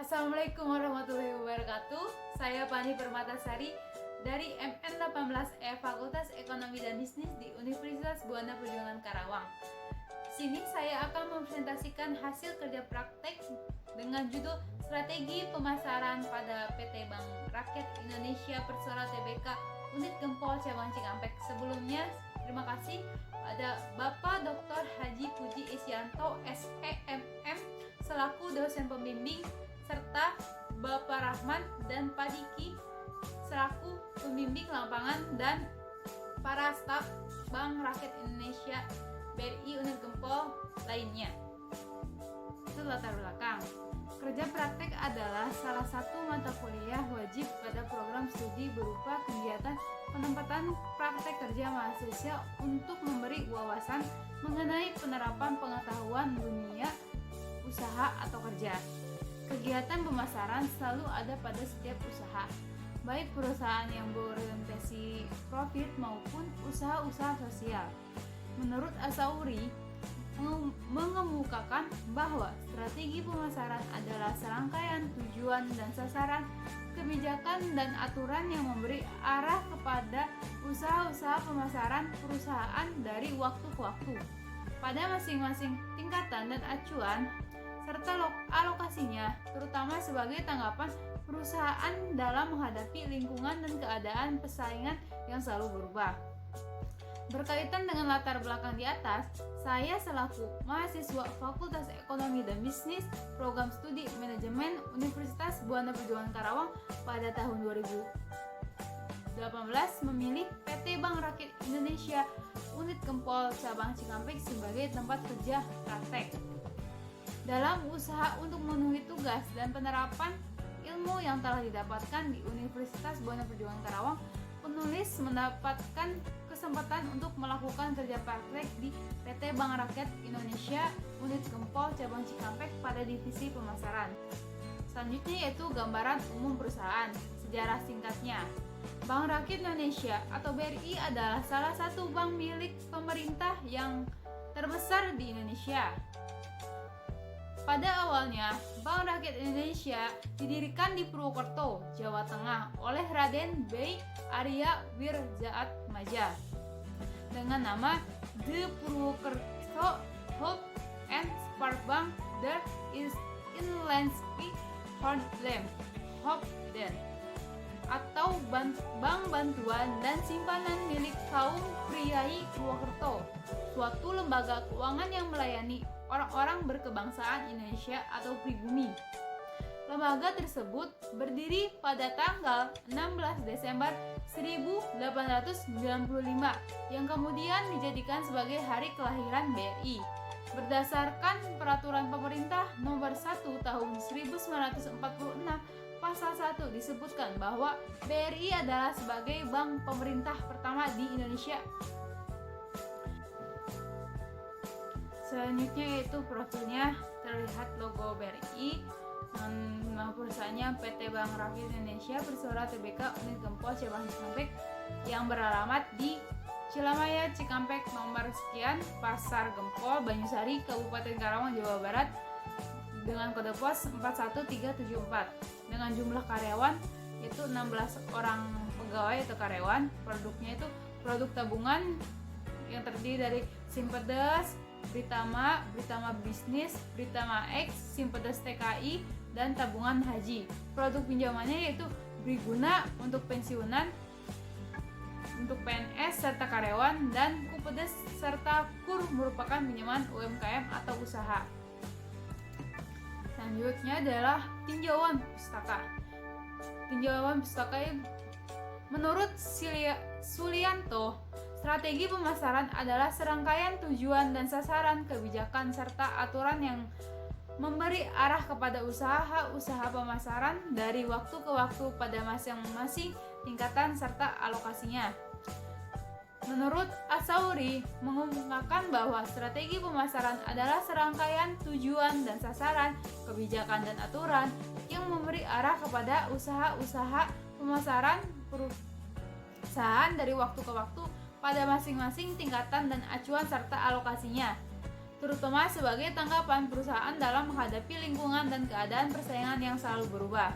Assalamualaikum warahmatullahi wabarakatuh. Saya Pani Permatasari dari MN18E Fakultas Ekonomi dan Bisnis di Universitas Buana Perjuangan Karawang. Sini saya akan mempresentasikan hasil kerja praktek dengan judul Strategi Pemasaran pada PT Bank Rakyat Indonesia Persora Tbk Unit Gempol Cabang Cikampek. Sebelumnya, terima kasih pada Bapak Dr. Haji Puji Isyanto SEMM selaku dosen pembimbing, serta Bapak Rahman dan Pak Diki selaku pembimbing lapangan dan para staf Bank Rakyat Indonesia BRI Unit Gempol lainnya. Itu latar belakang. Kerja praktek adalah salah satu mata kuliah wajib pada program studi berupa kegiatan penempatan praktek kerja mahasiswa untuk memberi wawasan mengenai penerapan pengetahuan dunia usaha atau kerja. Kegiatan pemasaran selalu ada pada setiap usaha, baik perusahaan yang berorientasi profit maupun usaha-usaha sosial. Menurut Asauri, mengemukakan bahwa strategi pemasaran adalah serangkaian tujuan dan sasaran, kebijakan dan aturan yang memberi arah kepada usaha-usaha pemasaran perusahaan dari waktu ke waktu pada masing-masing tingkatan dan acuan serta alokasinya, terutama sebagai tanggapan perusahaan dalam menghadapi lingkungan dan keadaan persaingan yang selalu berubah. Berkaitan dengan latar belakang di atas, saya selaku mahasiswa Fakultas Ekonomi dan Bisnis Program Studi Manajemen Universitas Buana Perjuangan Karawang pada tahun 2018 memilih PT Bank Rakyat Indonesia Unit Gempol Cabang Cikampek sebagai tempat kerja praktek. Dalam usaha untuk memenuhi tugas dan penerapan ilmu yang telah didapatkan di Universitas Buana Perjuangan Karawang, penulis mendapatkan kesempatan untuk melakukan kerja praktek di PT Bank Rakyat Indonesia Unit Gempol Cabang Cikampek pada divisi pemasaran. Selanjutnya yaitu gambaran umum perusahaan. Sejarah singkatnya, Bank Rakyat Indonesia atau BRI adalah salah satu bank milik pemerintah yang terbesar di Indonesia. Pada awalnya, Bank Rakyat Indonesia didirikan di Purwokerto, Jawa Tengah oleh Raden B. Arya Wirjaat Maja dengan nama The Purwokerto Hope and Spark Bank der Inlandse Holdem Hoopden atau Bank Bantuan dan Simpanan milik kaum priai Purwokerto, suatu lembaga keuangan yang melayani orang-orang berkebangsaan Indonesia atau pribumi. Lembaga tersebut berdiri pada tanggal 16 Desember 1895 yang kemudian dijadikan sebagai hari kelahiran BRI. Berdasarkan peraturan pemerintah nomor 1 tahun 1946 pasal 1 disebutkan bahwa BRI adalah sebagai bank pemerintah pertama di Indonesia. Selanjutnya yaitu profilnya, terlihat logo BRI, nama perusahaannya PT Bank Rakyat Indonesia Persora Tbk Unit Gempol Cabang Cikampek yang beralamat di Cilamaya Cikampek nomor sekian, Pasar Gempol, Banyusari, Kabupaten Karawang, Jawa Barat dengan kode pos 41374 dengan jumlah karyawan yaitu 16 orang pegawai atau karyawan. Produknya itu produk tabungan yang terdiri dari Simpedes, Britama Bisnis, Britama X, Simpedes TKI, dan tabungan haji. Produk pinjamannya yaitu Briguna untuk pensiunan, untuk PNS serta karyawan, dan Kupedes serta KUR merupakan pinjaman UMKM atau usaha. Selanjutnya adalah tinjauan pustaka. Tinjauan pustaka menurut Sulianto, strategi pemasaran adalah serangkaian tujuan dan sasaran, kebijakan, serta aturan yang memberi arah kepada usaha-usaha pemasaran dari waktu ke waktu pada masing-masing tingkatan serta alokasinya. Menurut Asauri, mengungkapkan bahwa strategi pemasaran adalah serangkaian tujuan dan sasaran, kebijakan dan aturan yang memberi arah kepada usaha-usaha pemasaran perusahaan dari waktu ke waktu pada masing-masing tingkatan dan acuan serta alokasinya. terutama sebagai tanggapan perusahaan dalam menghadapi lingkungan dan keadaan persaingan yang selalu berubah.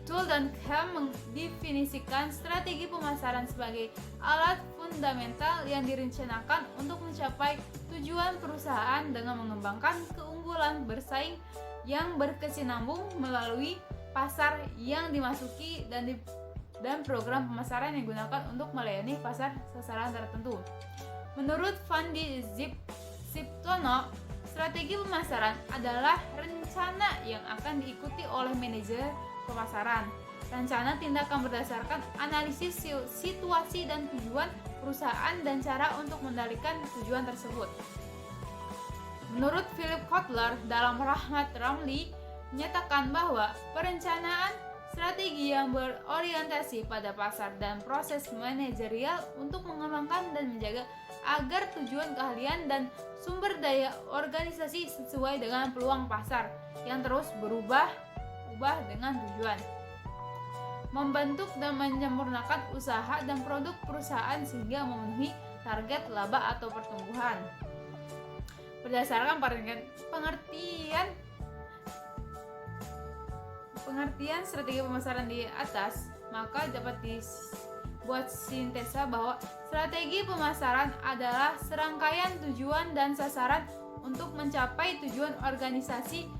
Toole dan Kelm mendefinisikan strategi pemasaran sebagai alat fundamental yang direncanakan untuk mencapai tujuan perusahaan dengan mengembangkan keunggulan bersaing yang berkesinambung melalui pasar yang dimasuki dan program pemasaran yang digunakan untuk melayani pasar sasaran tertentu. Menurut Fandi Ziptono, strategi pemasaran adalah rencana yang akan diikuti oleh manajer pemasaran. Rencana tindakan berdasarkan analisis situasi dan tujuan perusahaan dan cara untuk mengendalikan tujuan tersebut. Menurut Philip Kotler dalam Rahmat Ramli, menyatakan bahwa perencanaan strategi yang berorientasi pada pasar dan proses manajerial untuk mengembangkan dan menjaga agar tujuan keahlian dan sumber daya organisasi sesuai dengan peluang pasar yang terus berubah dengan tujuan. Membentuk dan menyempurnakan usaha dan produk perusahaan sehingga memenuhi target laba atau pertumbuhan. Berdasarkan pengertian strategi pemasaran di atas, maka dapat dibuat sintesa bahwa strategi pemasaran adalah serangkaian tujuan dan sasaran untuk mencapai tujuan organisasi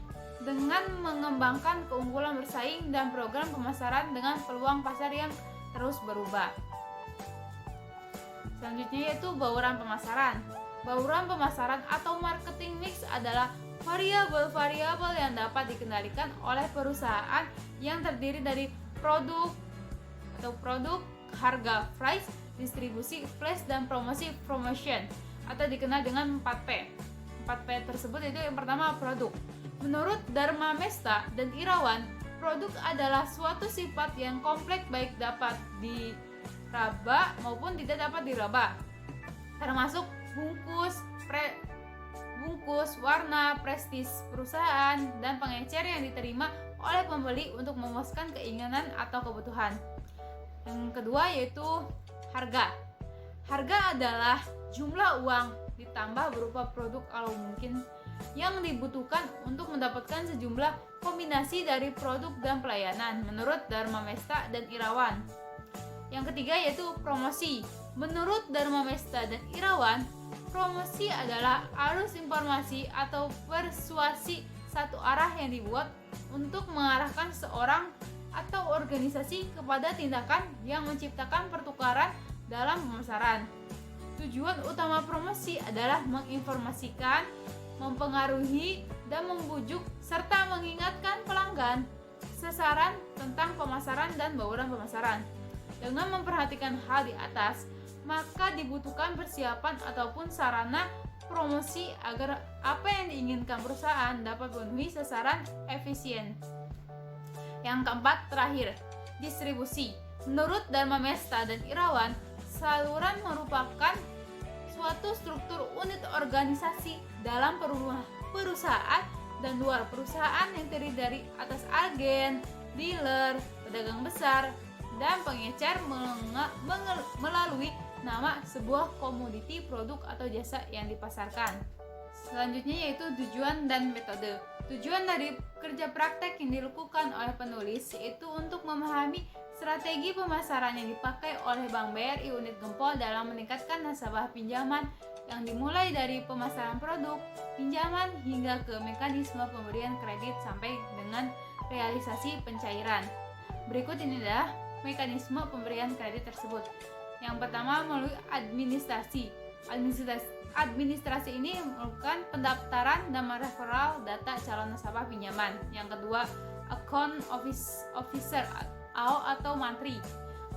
dengan mengembangkan keunggulan bersaing dan program pemasaran dengan peluang pasar yang terus berubah. Selanjutnya yaitu bauran pemasaran. Bauran pemasaran atau marketing mix adalah variabel-variabel yang dapat dikendalikan oleh perusahaan yang terdiri dari produk, harga, price, distribusi, flash, dan promosi, promotion, atau dikenal dengan 4P. 4P tersebut itu yang pertama produk. Menurut Dharma Mesta dan Irawan, produk adalah suatu sifat yang kompleks baik dapat diraba maupun tidak dapat diraba, termasuk bungkus, warna, prestis perusahaan, dan pengecer yang diterima oleh pembeli untuk memuaskan keinginan atau kebutuhan. Yang kedua yaitu harga. Harga adalah jumlah uang ditambah berupa produk kalau mungkin yang dibutuhkan untuk mendapatkan sejumlah kombinasi dari produk dan pelayanan menurut Dharma Mesta dan Irawan. Yang ketiga yaitu promosi. Menurut Dharma Mesta dan Irawan, promosi adalah arus informasi atau persuasi satu arah yang dibuat untuk mengarahkan seorang atau organisasi kepada tindakan yang menciptakan pertukaran dalam pemasaran. Tujuan utama promosi adalah menginformasikan, mempengaruhi, dan membujuk serta mengingatkan pelanggan sasaran tentang pemasaran dan bauran pemasaran. Dengan memperhatikan hal di atas, maka dibutuhkan persiapan ataupun sarana promosi agar apa yang diinginkan perusahaan dapat memenuhi sasaran efisien. Yang keempat, terakhir, distribusi. Menurut Dharma Mesta dan Irawan, saluran merupakan suatu struktur unit organisasi dalam perusahaan dan luar perusahaan yang terdiri dari atas agen, dealer, pedagang besar, dan pengecer melalui nama sebuah komoditi, produk, atau jasa yang dipasarkan. Selanjutnya yaitu tujuan dan metode. Tujuan dari kerja praktek yang dilakukan oleh penulis yaitu untuk memahami strategi pemasaran yang dipakai oleh Bank BRI Unit Gempol dalam meningkatkan nasabah pinjaman yang dimulai dari pemasaran produk, pinjaman hingga ke mekanisme pemberian kredit sampai dengan realisasi pencairan. Berikut ini adalah mekanisme pemberian kredit tersebut. Yang pertama melalui administrasi. Administrasi ini melakukan pendaftaran dan mereferral data calon nasabah pinjaman. Yang kedua, account officer atau mantri.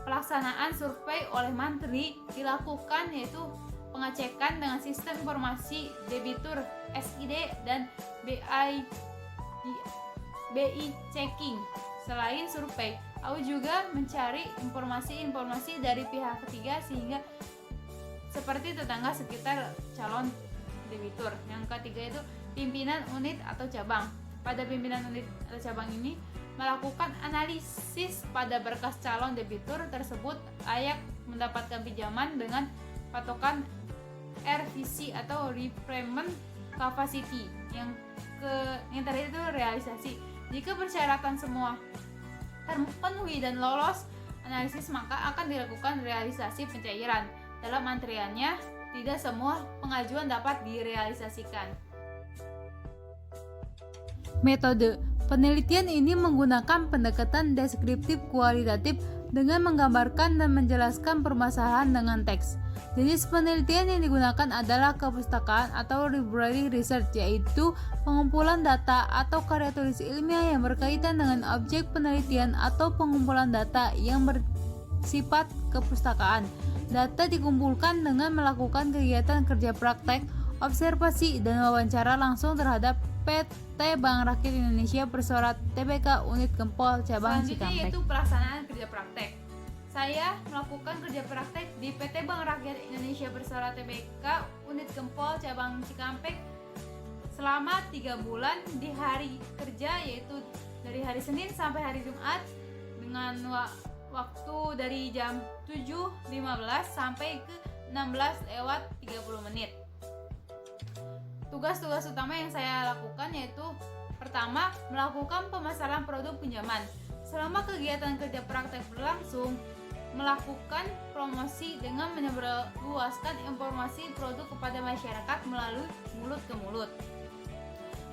Pelaksanaan survei oleh mantri dilakukan yaitu pengecekan dengan sistem informasi debitur SID dan BI checking. Selain survei, aku juga mencari informasi dari pihak ketiga sehingga seperti tetangga sekitar calon debitur. Yang ketiga itu pimpinan unit atau cabang. Pada pimpinan unit atau cabang ini melakukan analisis pada berkas calon debitur tersebut layak mendapatkan pinjaman dengan patokan RVC atau repayment capacity. Yang tadi itu realisasi. Jika persyaratan semua terpenuhi dan lolos analisis, maka akan dilakukan realisasi pencairan. Dalam antriannya, tidak semua pengajuan dapat direalisasikan. Metode penelitian ini menggunakan pendekatan deskriptif kualitatif dengan menggambarkan dan menjelaskan permasalahan dengan teks. Jenis penelitian yang digunakan adalah kepustakaan atau library research, yaitu pengumpulan data atau karya tulis ilmiah yang berkaitan dengan objek penelitian atau pengumpulan data yang bersifat kepustakaan. Data dikumpulkan dengan melakukan kegiatan kerja praktek, observasi, dan wawancara langsung terhadap PT Bank Rakyat Indonesia Persurat Tbk Unit Gempol Cabang Cikampek. Selanjutnya yaitu pelaksanaan kerja praktek. Saya melakukan kerja praktek di PT Bank Rakyat Indonesia Persurat Tbk Unit Gempol Cabang Cikampek selama 3 bulan di hari kerja, yaitu dari hari Senin sampai hari Jumat dengan waktu dari jam 7.15 sampai ke 16:30 menit. Tugas-tugas utama yang saya lakukan yaitu pertama, melakukan pemasaran produk pinjaman. Selama kegiatan kerja praktek berlangsung, melakukan promosi dengan menyebarluaskan informasi produk kepada masyarakat melalui mulut ke mulut.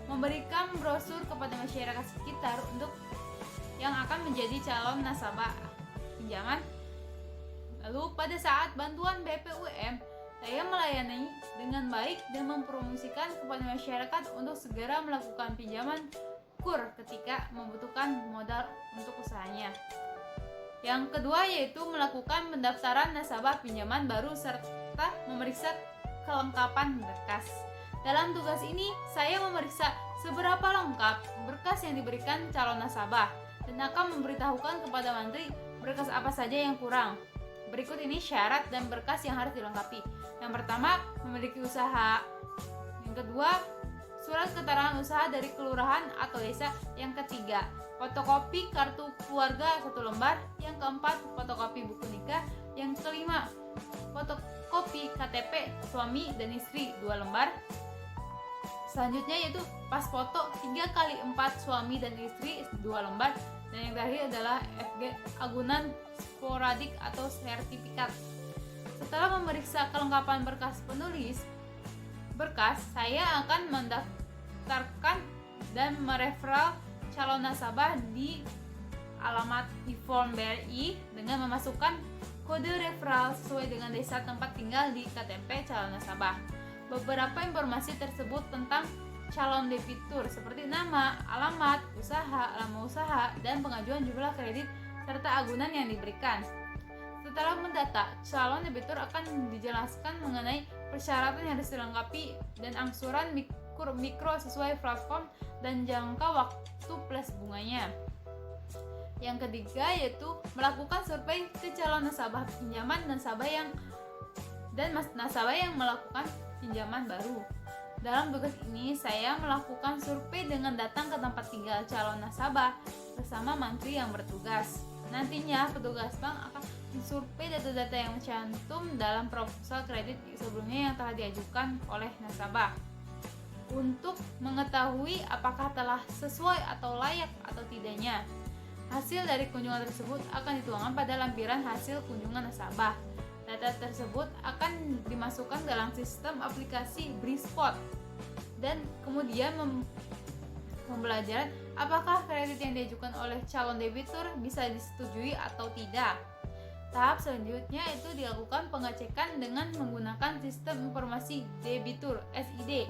Memberikan brosur kepada masyarakat sekitar untuk yang akan menjadi calon nasabah pinjaman. Lalu pada saat bantuan BPUM, saya melayani dengan baik dan mempromosikan kepada masyarakat untuk segera melakukan pinjaman KUR ketika membutuhkan modal untuk usahanya. Yang kedua yaitu melakukan pendaftaran nasabah pinjaman baru serta memeriksa kelengkapan berkas. Dalam tugas ini, saya memeriksa seberapa lengkap berkas yang diberikan calon nasabah dan akan memberitahukan kepada Mantri berkas apa saja yang kurang. Berikut ini syarat dan berkas yang harus dilengkapi. Yang pertama, memiliki usaha. Yang kedua, surat keterangan usaha dari kelurahan atau desa. Yang ketiga, fotokopi kartu keluarga 1 lembar. Yang keempat, fotokopi buku nikah. Yang kelima, fotokopi KTP suami dan istri 2 lembar. Selanjutnya yaitu pas foto 3x4 suami dan istri 2 lembar. Dan yang terakhir adalah FG agunan sporadik atau sertifikat. Setelah memeriksa kelengkapan berkas penulis berkas, saya akan mendaftarkan dan mereferal calon nasabah di alamat e-form BRI dengan memasukkan kode referral sesuai dengan desa tempat tinggal di KTP calon nasabah. Beberapa informasi tersebut tentang calon debitur seperti nama, alamat, usaha, alamat usaha, dan pengajuan jumlah kredit serta agunan yang diberikan. Setelah mendata, calon debitur akan dijelaskan mengenai persyaratan yang harus dilengkapi dan angsuran mikro sesuai platform dan jangka waktu plus bunganya. Yang ketiga yaitu melakukan survei ke calon nasabah pinjaman dan nasabah yang melakukan pinjaman baru. Dalam tugas ini, saya melakukan survei dengan datang ke tempat tinggal calon nasabah bersama mantri yang bertugas. Nantinya, petugas bank akan mensurvei data-data yang cantum dalam proposal kredit sebelumnya yang telah diajukan oleh nasabah untuk mengetahui apakah telah sesuai atau layak atau tidaknya. Hasil dari kunjungan tersebut akan dituangkan pada lampiran hasil kunjungan nasabah. Data tersebut akan dimasukkan dalam sistem aplikasi Brispot dan kemudian pembelajaran apakah kredit yang diajukan oleh calon debitur bisa disetujui atau tidak. Tahap selanjutnya itu dilakukan pengecekan dengan menggunakan sistem informasi debitur SID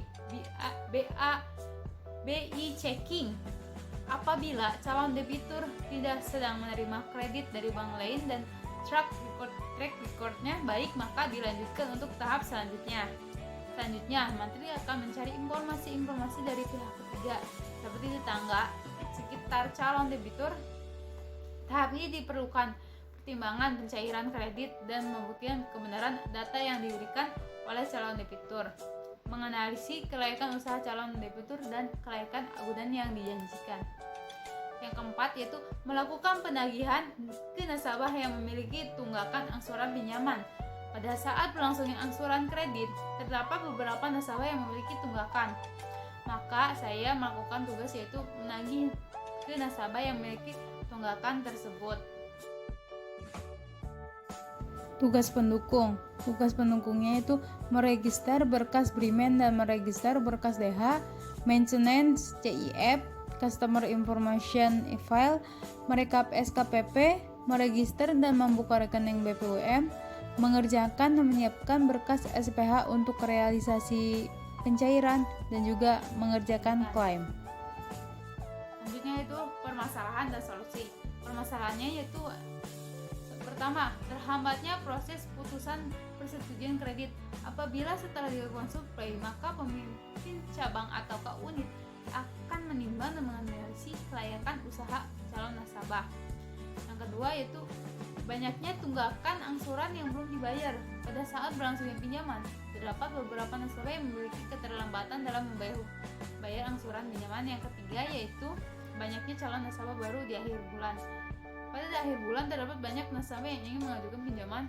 BI checking. Apabila calon debitur tidak sedang menerima kredit dari bank lain dan track recordnya baik, maka dilanjutkan untuk tahap selanjutnya. Selanjutnya, mantri akan mencari informasi-informasi dari pihak ketiga seperti tetangga sekitar calon debitur. Tahap ini diperlukan pertimbangan pencairan kredit dan membuktikan kebenaran data yang diberikan oleh calon debitur, menganalisis kelayakan usaha calon debitur dan kelayakan agunan yang dijanjikan. Yang keempat yaitu melakukan penagihan ke nasabah yang memiliki tunggakan angsuran pinjaman. Pada saat berlangsungnya angsuran kredit, terdapat beberapa nasabah yang memiliki tunggakan. Maka saya melakukan tugas yaitu menagih ke nasabah yang memiliki tunggakan tersebut. Tugas pendukung. Tugas pendukungnya itu meregister berkas Brimen dan meregister berkas DH, maintenance CIF, customer information file, merekap SKPP, meregister dan membuka rekening BPUM, mengerjakan dan menyiapkan berkas SPH untuk realisasi pencairan, dan juga mengerjakan klaim. Selanjutnya itu permasalahan dan solusi. Permasalahannya yaitu pertama, terhambatnya proses putusan persetujuan kredit. Apabila setelah dilakukan suplai, maka pemimpin cabang atau unit akan menimbang dan menganalisis kelayakan usaha calon nasabah. Yang kedua yaitu banyaknya tunggakan angsuran yang belum dibayar. Pada saat berlangsungnya pinjaman, terdapat beberapa nasabah yang memiliki keterlambatan dalam membayar angsuran pinjaman. Yang ketiga yaitu banyaknya calon nasabah baru di akhir bulan. Pada akhir bulan terdapat banyak nasabah yang ingin mengajukan pinjaman,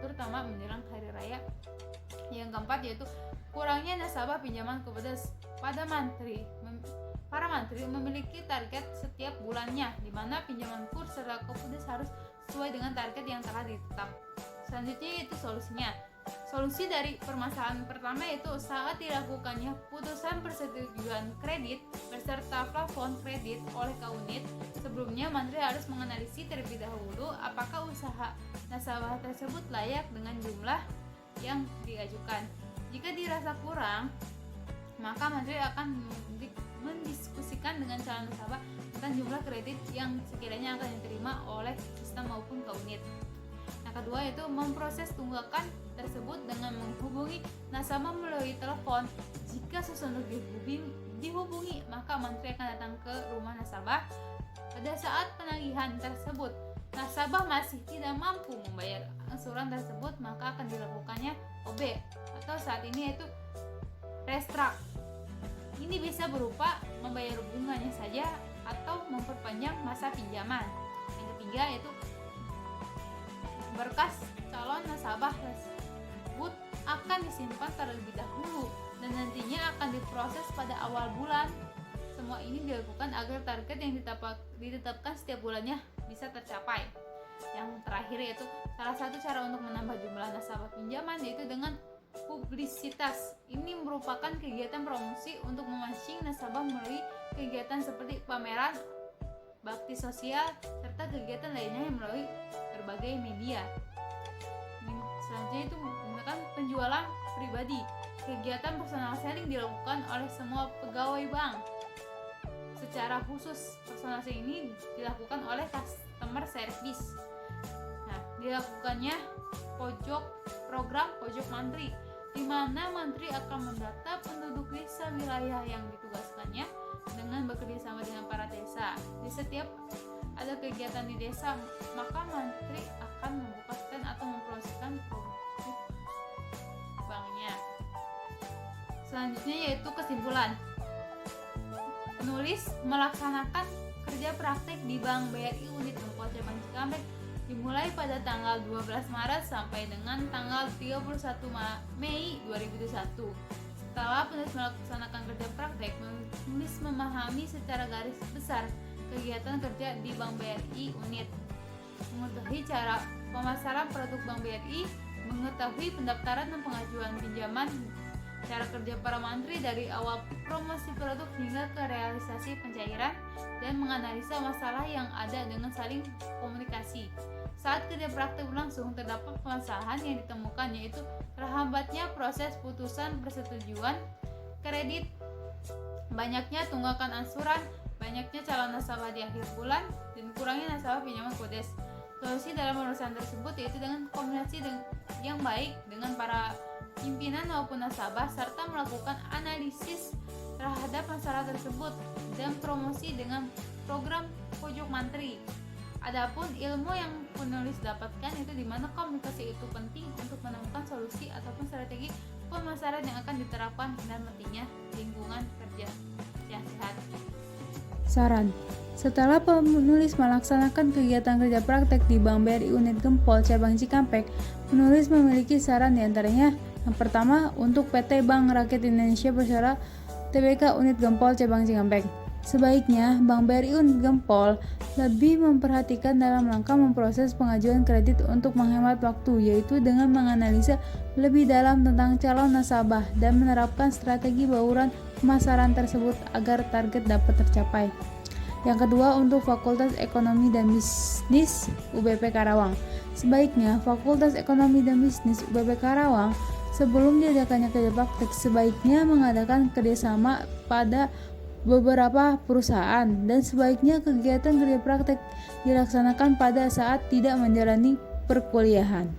terutama menjelang hari raya. Yang keempat yaitu kurangnya nasabah pinjaman pada mantri. Para mantri memiliki target setiap bulannya, di mana pinjaman kur serta Kupedes harus sesuai dengan target yang telah ditetap. Selanjutnya yaitu solusinya. Solusi dari permasalahan pertama yaitu saat dilakukannya putusan persetujuan kredit beserta plafon kredit oleh unit, sebelumnya mantri harus menganalisis terlebih dahulu apakah usaha nasabah tersebut layak dengan jumlah yang diajukan. Jika dirasa kurang, maka mantri akan mendiskusikan dengan calon nasabah tentang jumlah kredit yang sekiranya akan diterima oleh sistem maupun unit. Yang kedua yaitu memproses tunggakan tersebut dengan menghubungi nasabah melalui telepon. Jika susah untuk dihubungi, maka mantri akan datang ke rumah nasabah. Pada saat penagihan tersebut, nasabah masih tidak mampu membayar angsuran tersebut, maka akan dilakukannya OB atau saat ini yaitu restruct. Ini bisa berupa membayar bunganya saja atau memperpanjang masa pinjaman. Yang ketiga yaitu berkas calon nasabah tersebut akan disimpan terlebih dahulu dan nantinya akan diproses pada awal bulan. Semua ini dilakukan agar target yang ditetapkan setiap bulannya bisa tercapai. Yang terakhir yaitu salah satu cara untuk menambah jumlah nasabah pinjaman yaitu dengan publisitas. Ini merupakan kegiatan promosi untuk memancing nasabah melalui kegiatan seperti pameran, bakti sosial, serta kegiatan lainnya yang melalui berbagai media. Selanjutnya itu menggunakan penjualan pribadi. Kegiatan personal selling dilakukan oleh semua pegawai bank. Secara khusus, personal selling ini dilakukan oleh customer service. Nah, dilakukannya program pojok mantri, di mana mantri akan mendata penduduk desa wilayah yang ditugaskannya dengan bekerja sama dengan para desa. Di setiap ada kegiatan di desa, maka mantri akan membuka stand atau mempromosikan produk banknya. Selanjutnya yaitu kesimpulan. Penulis melaksanakan kerja praktek di Bank BRI Unit Bengkol Cabang Cikampek dimulai pada tanggal 12 Maret sampai dengan tanggal 31 Mei 2021. Setelah penulis melaksanakan kerja praktek, penulis memahami secara garis besar kegiatan kerja di Bank BRI Unit, mengetahui cara pemasaran produk Bank BRI, mengetahui pendaftaran dan pengajuan pinjaman, cara kerja para mantri dari awal promosi produk hingga ke realisasi pencairan, dan menganalisa masalah yang ada dengan saling komunikasi. Saat kerja praktek berlangsung, terdapat permasalahan yang ditemukan yaitu terhambatnya proses putusan persetujuan kredit, banyaknya tunggakan angsuran, banyaknya calon nasabah di akhir bulan, dan kurangnya nasabah pinjaman Kupedes. Solusi dalam urusan tersebut yaitu dengan kombinasi yang baik dengan para pimpinan maupun nasabah, serta melakukan analisis terhadap masalah tersebut dan promosi dengan program pojok mantri. Adapun ilmu yang penulis dapatkan itu di mana komunikasi itu penting untuk menemukan solusi ataupun strategi pemasaran yang akan diterapkan dan pentingnya lingkungan kerja yang sehat. Saran: Setelah penulis melaksanakan kegiatan kerja praktek di Bank BRI Unit Gempol Cabang Cikampek, penulis memiliki saran diantaranya. Yang pertama, untuk PT Bank Rakyat Indonesia Persero Tbk Unit Gempol Cabang Cikampek. Sebaiknya Bank BRI Unit Gempol lebih memperhatikan dalam rangka memproses pengajuan kredit untuk menghemat waktu, yaitu dengan menganalisa lebih dalam tentang calon nasabah dan menerapkan strategi bauran pemasaran tersebut agar target dapat tercapai. Yang kedua, untuk Fakultas Ekonomi dan Bisnis UBP Karawang. Sebaiknya Fakultas Ekonomi dan Bisnis UBP Karawang sebelum diadakannya kerja praktek sebaiknya mengadakan kerjasama pada beberapa perusahaan, dan sebaiknya kegiatan kerja praktek dilaksanakan pada saat tidak menjalani perkuliahan.